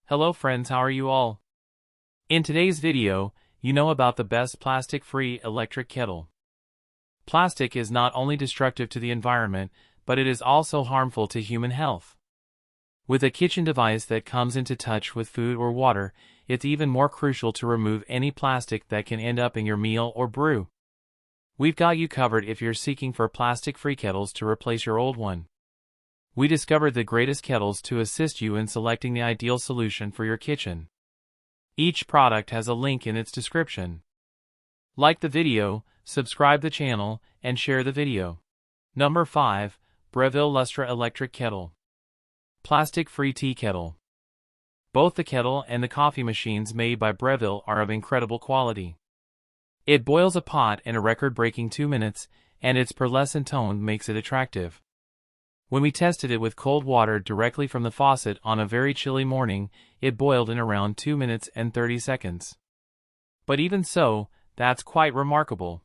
Hello friends, how are you all? In today's video, you know about the best plastic-free electric kettle. Plastic is not only destructive to the environment, but it is also harmful to human health. With a kitchen device that comes into touch with food or water, it's even more crucial to remove any plastic that can end up in your meal or brew. We've got you covered if you're seeking for plastic-free kettles to replace your old one. We discovered the greatest kettles to assist you in selecting the ideal solution for your kitchen. Each product has a link in its description. Like the video, subscribe the channel, and share the video. Number 5. Breville Lustra Electric Kettle. Plastic-free tea kettle. Both the kettle and the coffee machines made by Breville are of incredible quality. It boils a pot in a record-breaking 2 minutes, and its pearlescent tone makes it attractive. When we tested it with cold water directly from the faucet on a very chilly morning, it boiled in around 2 minutes and 30 seconds. But even so, that's quite remarkable.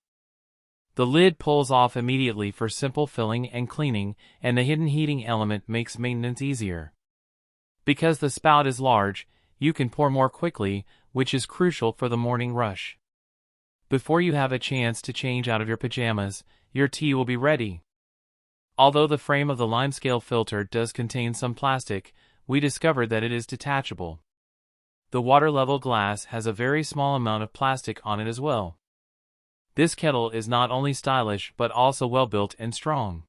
The lid pulls off immediately for simple filling and cleaning, and the hidden heating element makes maintenance easier. Because the spout is large, you can pour more quickly, which is crucial for the morning rush. Before you have a chance to change out of your pajamas, your tea will be ready. Although the frame of the limescale filter does contain some plastic, we discovered that it is detachable. The water-level glass has a very small amount of plastic on it as well. This kettle is not only stylish but also well-built and strong.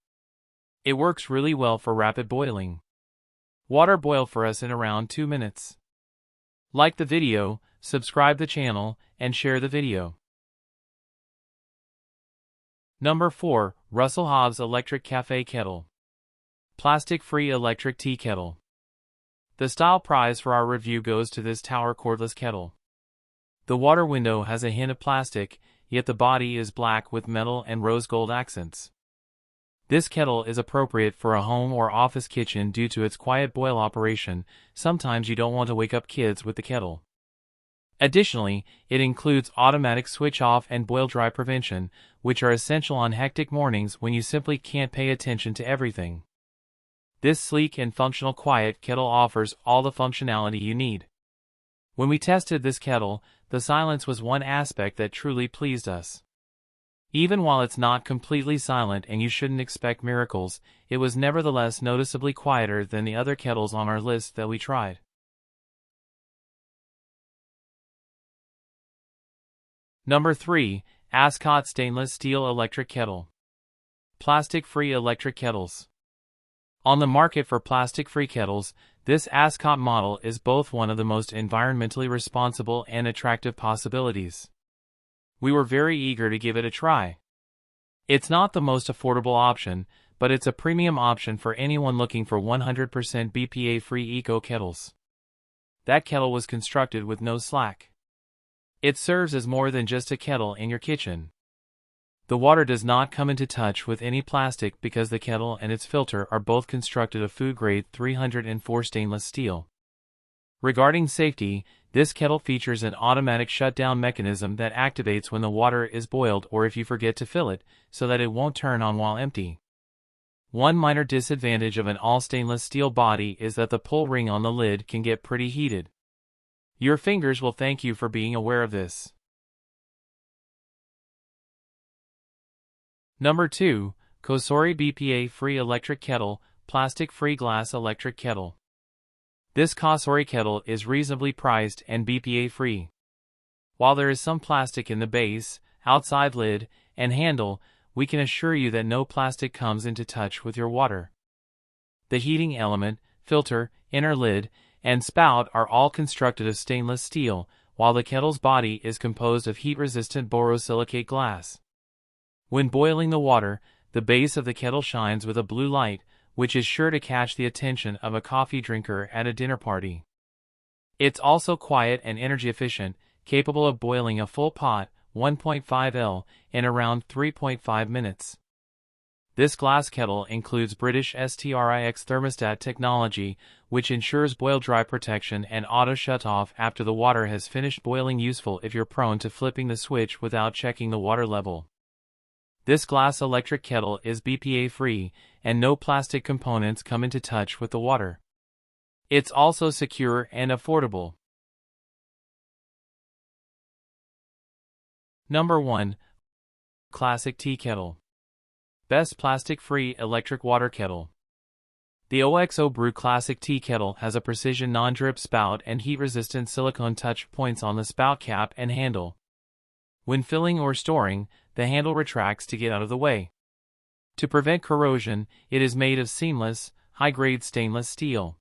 It works really well for rapid boiling. Water boil for us in around 2 minutes. Like the video, subscribe the channel, and share the video. Number 4. Hobbs Electric Cafe Kettle. Plastic-free electric tea kettle. The style prize for our review goes to this tower cordless kettle. The water window has a hint of plastic, yet the body is black with metal and rose gold accents. This kettle is appropriate for a home or office kitchen due to its quiet boil operation. Sometimes you don't want to wake up kids with the kettle. Additionally, it includes automatic switch-off and boil-dry prevention, which are essential on hectic mornings when you simply can't pay attention to everything. This sleek and functional quiet kettle offers all the functionality you need. When we tested this kettle, the silence was one aspect that truly pleased us. Even while it's not completely silent and you shouldn't expect miracles, it was nevertheless noticeably quieter than the other kettles on our list that we tried. Number 3. ASCOT Stainless Steel Electric Kettle. Plastic-free electric kettles. On the market for plastic-free kettles, this ASCOT model is both one of the most environmentally responsible and attractive possibilities. We were very eager to give it a try. It's not the most affordable option, but it's a premium option for anyone looking for 100% BPA-free eco kettles. That kettle was constructed with no slack. It serves as more than just a kettle in your kitchen. The water does not come into touch with any plastic because the kettle and its filter are both constructed of food-grade 304 stainless steel. Regarding safety, this kettle features an automatic shutdown mechanism that activates when the water is boiled or if you forget to fill it, so that it won't turn on while empty. One minor disadvantage of an all-stainless steel body is that the pull ring on the lid can get pretty heated. Your fingers will thank you for being aware of this. Number 2. COSORI BPA-free electric kettle, plastic-free glass electric kettle. This COSORI kettle is reasonably priced and BPA-free. While there is some plastic in the base, outside lid, and handle, we can assure you that no plastic comes into touch with your water. The heating element, filter, inner lid, and spout are all constructed of stainless steel, while the kettle's body is composed of heat-resistant borosilicate glass. When boiling the water, the base of the kettle shines with a blue light, which is sure to catch the attention of a coffee drinker at a dinner party. It's also quiet and energy efficient, capable of boiling a full pot, 1.5 L, in around 3.5 minutes. This glass kettle includes British STRIX thermostat technology, which ensures boil-dry protection and auto shut-off after the water has finished boiling, useful if you're prone to flipping the switch without checking the water level. This glass electric kettle is BPA-free, and no plastic components come into touch with the water. It's also secure and affordable. Number 1. Classic Tea Kettle. Best plastic-free electric water kettle. The OXO BREW Classic Tea Kettle has a precision non-drip spout and heat-resistant silicone touch points on the spout cap and handle. When filling or storing, the handle retracts to get out of the way. To prevent corrosion, it is made of seamless, high-grade stainless steel.